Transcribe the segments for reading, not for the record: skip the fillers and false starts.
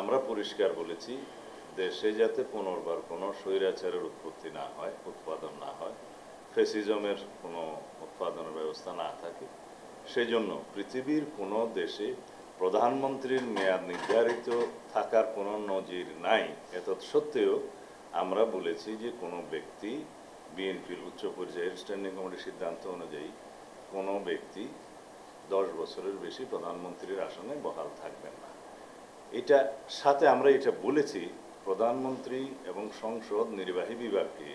আমরা পরিষ্কার বলেছি দেশে যাতে পুনর্বার কোনো স্বৈরাচারের উৎপত্তি না হয়, উৎপাদন না হয়, ফ্যাসিজমের কোনো উৎপাদনের ব্যবস্থা না থাকে, সেজন্য পৃথিবীর কোনো দেশে প্রধানমন্ত্রীর মেয়াদ নির্ধারিত থাকার কোনো নজির নাই। এতৎ সত্ত্বেও আমরা বলেছি যে কোনো ব্যক্তি, বিএনপির উচ্চ পর্যায়ের স্ট্যান্ডিং কমিটির সিদ্ধান্ত অনুযায়ী কোনো ব্যক্তি 10 বছরের বেশি প্রধানমন্ত্রীর আসনে বহাল থাকবেন না। এটা সাথে আমরা এটা বলেছি প্রধানমন্ত্রী এবং সংসদ নির্বাহী বিভাগকে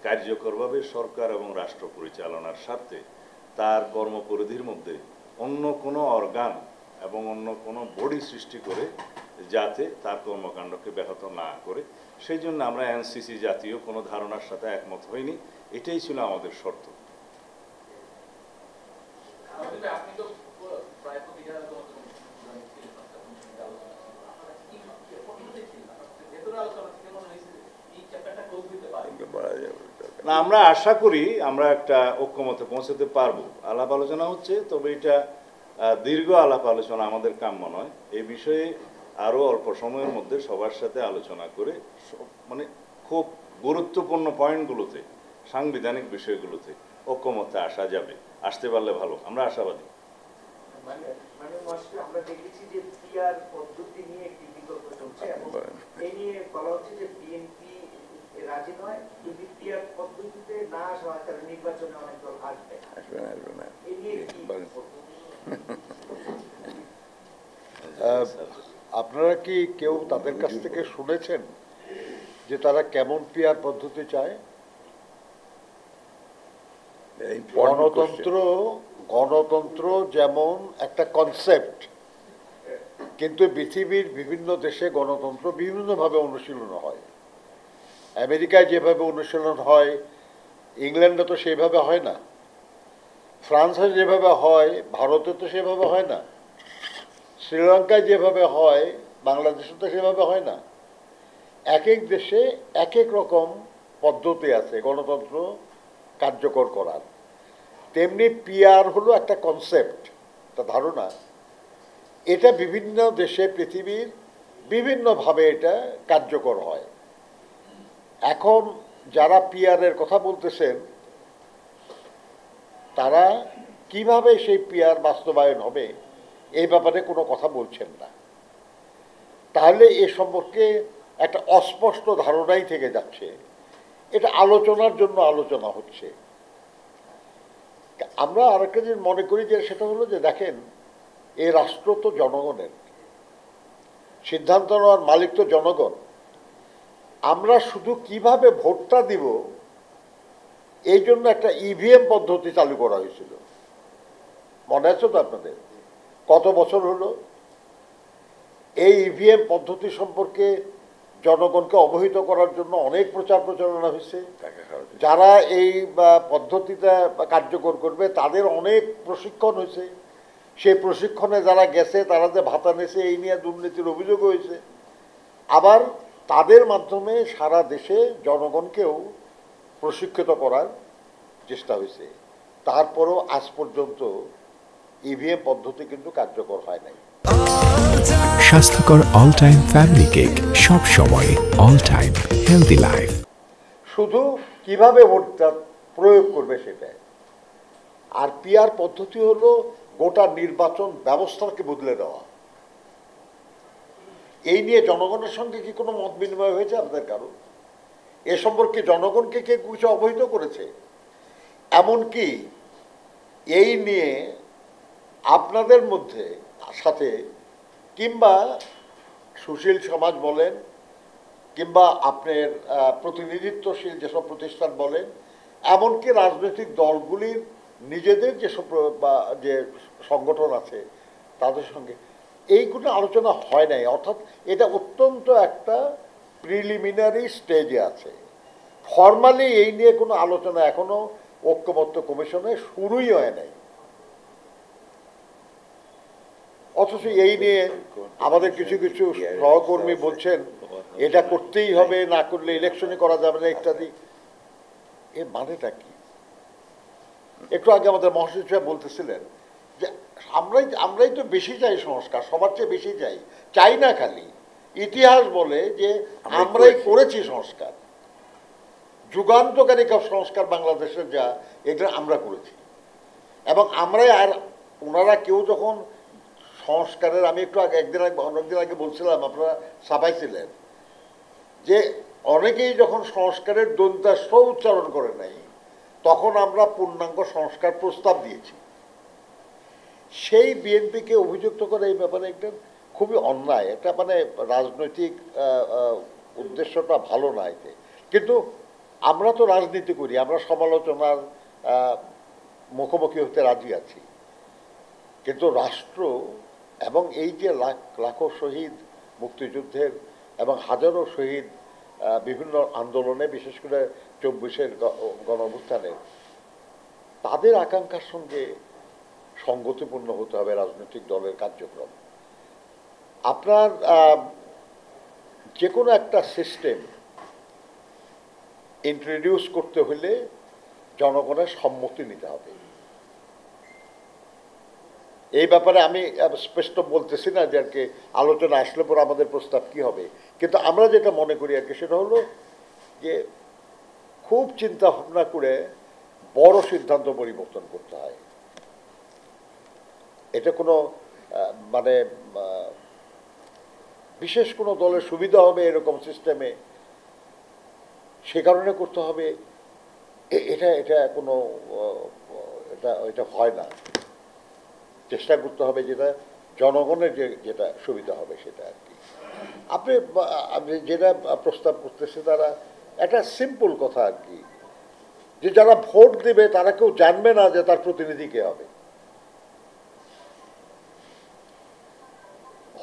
কার্যকরভাবে সরকার এবং রাষ্ট্র পরিচালনার স্বার্থে তার কর্মপরিধির মধ্যে অন্য কোনো অর্গান এবং অন্য কোনো বডি সৃষ্টি করে যাতে তার কর্মকাণ্ডকে ব্যাহত না করে, সেই জন্য আমরা এনসিসি জাতীয় কোনো ধারণার সাথে একমত হইনি। এটাই ছিল আমাদের শর্ত। না, আমরা আশা করি আমরা একটা ঐক্যমতে পৌঁছাতে পারবো। আলাপ আলোচনা হচ্ছে, তবে এটা দীর্ঘ আলাপ আলোচনা আমাদের কাম্য নয়। এই বিষয়ে আরো অল্প সময়ের মধ্যে সবার সাথে আলোচনা করে মানে খুব গুরুত্বপূর্ণ পয়েন্টগুলোতে, সাংবিধানিক বিষয়গুলোতে ঐক্যমতে আসা যাবে। আসতে পারলে ভালো, আমরা আশাবাদী। আমরা দেখেছি যে পিআর পদ্ধতি নিয়ে একটি বিতর্ক চলছে এবং এই নিয়ে বলা হচ্ছে যে বিএনপি রাজি নয়, যদি পিআর পদ্ধতিতে না আসা হয় তাহলে নির্বাচনে অনেক দল আসবে না। এই নিয়ে কি আপনারা কি কেউ তাদের কাছ থেকে শুনেছেন যে তারা কেমন পিআর পদ্ধতি চায়? গণতন্ত্র যেমন একটা কনসেপ্ট, কিন্তু পৃথিবীর বিভিন্ন দেশে গণতন্ত্র বিভিন্নভাবে অনুশীলন হয়। আমেরিকায় যেভাবে অনুশীলন হয়, ইংল্যান্ডে তো সেভাবে হয় না। ফ্রান্সে যেভাবে হয়, ভারতে তো সেভাবে হয় না। শ্রীলঙ্কায় যেভাবে হয়, বাংলাদেশে তো সেভাবে হয় না। এক এক দেশে এক এক রকম পদ্ধতি আছে গণতন্ত্র কার্যকর করার। তেমনি পিআর হলো একটা কনসেপ্ট, একটা ধারণা। এটা বিভিন্ন দেশে পৃথিবীর বিভিন্নভাবে এটা কার্যকর হয়। এখন যারা পিআরের কথা বলতেছেন তারা কিভাবে সেই পিআর বাস্তবায়ন হবে এই ব্যাপারে কোনো কথা বলছেন না। তাহলে এ সম্পর্কে একটা অস্পষ্ট ধারণাই থেকে যাচ্ছে। এটা আলোচনার জন্য আলোচনা হচ্ছে। আমরা আরেকটা জিনিস মনে করি যে সেটা হলো যে দেখেন, এই রাষ্ট্র তো জনগণের, সিদ্ধান্ত নেওয়ার মালিক তো জনগণ। আমরা শুধু কিভাবে ভোটটা দিব এই জন্য একটা ইভিএম পদ্ধতি চালু করা হয়েছিল, মনে আছে তো আপনাদের? কত বছর হলো এই ইভিএম পদ্ধতি সম্পর্কে জনগণকে অবহিত করার জন্য অনেক প্রচার প্রচারণা হয়েছে। যারা এই পদ্ধতিটা কার্যকর করবে তাদের অনেক প্রশিক্ষণ হয়েছে। সেই প্রশিক্ষণে যারা গেছে তারা যে ভাতা নিয়েছে এই নিয়ে দুর্নীতির অভিযোগ হয়েছে। আবার তাদের মাধ্যমে সারা দেশে জনগণকেও প্রশিক্ষিত করার চেষ্টা হয়েছে। তারপরও আজ পর্যন্ত ইভিএম পদ্ধতি কিন্তু কার্যকর হয় নাই। স্বাস্থ্যকর অল টাইম ফ্যামিলি কেক, সব সময় অল টাইম হেলদি লাইফ। শুধু কিভাবে ভোটটা প্রয়োগ করবে সেটাই। আর পিআর পদ্ধতি হলো গোটা নির্বাচন ব্যবস্থাকে বদলে দেওয়া। এই নিয়ে জনগণের সঙ্গে কি কোনো মত বিনিময় হয়েছে আপনাদের কারো? এ সম্পর্কে জনগণকে কে কিছু অবহিত করেছে? এমনকি এই নিয়ে আপনাদের মধ্যে সাথে কিংবা সুশীল সমাজ বলেন কিংবা আপনার প্রতিনিধিত্বশীল যেসব প্রতিষ্ঠান বলেন, এমনকি রাজনৈতিক দলগুলির নিজেদের যেসব যে সংগঠন আছে তাদের সঙ্গে এইগুলো আলোচনা হয় নাই। অর্থাৎ এটা অত্যন্ত একটা প্রিলিমিনারি স্টেজে আছে। ফর্মালি এই নিয়ে কোনো আলোচনা এখনো ঐক্যমত্য কমিশনে শুরুই হয় নাই। অথচ এই নিয়ে আমাদের কিছু কিছু সহকর্মী বলছেন এটা করতেই হবে, না করলে ইলেকশনে করা যাবে না ইত্যাদি। এর মানেটা কি? একটু আগে আমাদের মহাসচিব সাহেব বলতেছিলেন যে আমরাই তো বেশি চাই সংস্কার, সবার চেয়ে বেশি চাই না খালি ইতিহাস বলে যে আমরাই করেছি সংস্কার, যুগান্তকারী সংস্কার বাংলাদেশের যা, এটা আমরা করেছি। এবং আমরাই, আর ওনারা কেউ যখন সংস্কারের, আমি একটু আগে অনেকদিন আগে বলছিলাম, আপনারা সাফাই ছিলেন, যে অনেকেই যখন সংস্কারের দন্তাস্ব উচ্চারণ করে নাই, তখন আমরা পূর্ণাঙ্গ সংস্কার প্রস্তাব দিয়েছি। সেই বিএনপিকে অভিযুক্ত করে এই ব্যাপারে একটা খুবই অন্যায়, এটা মানে রাজনৈতিক উদ্দেশ্যটা ভালো না এতে। কিন্তু আমরা তো রাজনীতি করি, আমরা সমালোচনার মুখোমুখি হতে রাজি আছি, কিন্তু রাষ্ট্র এবং এই যে লাখো শহীদ মুক্তিযুদ্ধের এবং হাজারো শহীদ বিভিন্ন আন্দোলনে, বিশেষ করে 24-এর গণঅভ্যুত্থানের, তাদের আকাঙ্ক্ষার সঙ্গে সঙ্গতিপূর্ণ হতে হবে রাজনৈতিক দলের কার্যক্রম। আপনার যে কোনো একটা সিস্টেম ইন্ট্রোডিউস করতে হলে জনগণের সম্মতি নিতে হবে। এই ব্যাপারে আমি স্পষ্ট বলতেছি না যে আর কি আলোচনা আসলে পরে আমাদের প্রস্তাব কি হবে, কিন্তু আমরা যেটা মনে করি আর কি সেটা হলো যে খুব চিন্তা ভাবনা করে বড় সিদ্ধান্ত পরিবর্তন করতে হয়। এটা কোনো মানে বিশেষ কোনো দলের সুবিধা হবে এরকম সিস্টেমে, সে কারণে করতে হবে, এটা কোনো এটা হয় না। চেষ্টা করতে হবে যেটা জনগণের যেটা সুবিধা হবে সেটা আর কি। আপনি যেটা প্রস্তাব করতেছে তারা একটা সিম্পল কথা আর কি, যে যারা ভোট দেবে তারা কেউ জানবে না যে তার প্রতিনিধি কে হবে।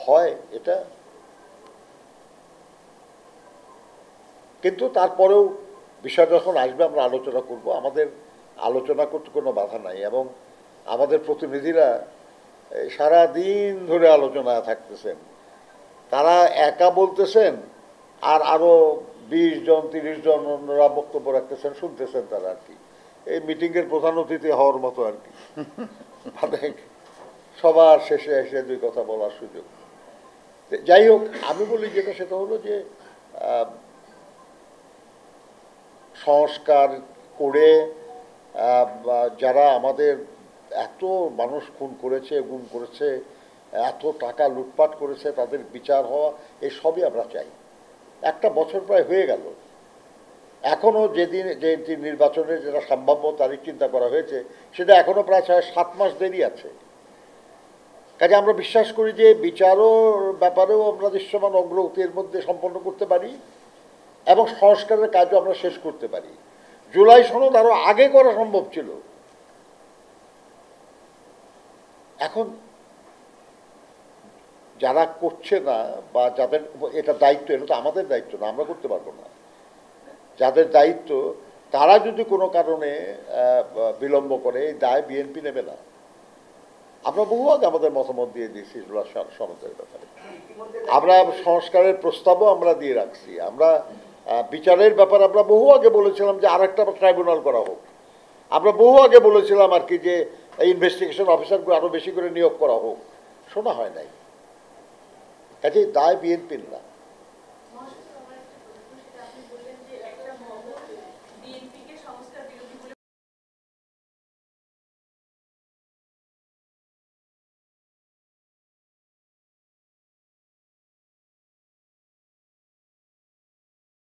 হয় এটা, কিন্তু তারপরেও বিষয় যখন আসবে আমরা আলোচনা করব। আমাদের আলোচনা করতে কোনো বাধা নাই, এবং আমাদের প্রতিনিধিরা সারা দিন ধরে আলোচনায় থাকতেছেন। তারা একা বলতেছেন, আর আরো 20 জন 30 জন অন্যরা বক্তব্য রাখতেছেন, শুনতেছেন তারা আর কি। এই মিটিংয়ের প্রধান অতিথি হওয়ার মতো আর কি, মানে সবার শেষে এসে দুই কথা বলার সুযোগ। যাই হোক, আমি বলি যেটা সেটা হলো যে সংস্কার করে যারা আমাদের এত মানুষ খুন করেছে, গুম করেছে, এত টাকা লুটপাট করেছে, তাদের বিচার হওয়া, এই সবই আমরা চাই। একটা বছর প্রায় হয়ে গেল, এখনও যে নির্বাচনের যেটা সম্ভাব্য তারিখ চিন্তা করা হয়েছে, সেটা এখনও প্রায় 6-7 মাস দেরি আছে। কাজে আমরা বিশ্বাস করি যে বিচারও ব্যাপারেও আমরা দৃশ্যমান অগ্রগতি এর মধ্যে সম্পন্ন করতে পারি, এবং সংস্কারের কাজও আমরা শেষ করতে পারি। জুলাই সনদ আরো আগে করা সম্ভব ছিল। এখন যারা করছে না, বা যাদের এটা দায়িত্ব, এটা তো আমাদের দায়িত্ব না, আমরা করতে পারবো না। যাদের দায়িত্ব, তারা যদি কোনো কারণে বিলম্ব করে, এই দায় বিএনপি নেবে না। আমরা বহু আগে আমাদের মতামত দিয়ে দিয়েছি সনদের ব্যাপারে, আমরা সংস্কারের প্রস্তাবও আমরা দিয়ে রাখছি। আমরা বিচারের ব্যাপারে আমরা বহু আগে বলেছিলাম যে আরেকটা ট্রাইব্যুনাল করা হোক। আমরা বহু আগে বলেছিলাম আর কি যে ইনভেস্টিগেশন অফিসারগুলো আরো বেশি করে নিয়োগ করা হোক, শোনা হয় নাই। কাজে দায় বিএনপির না।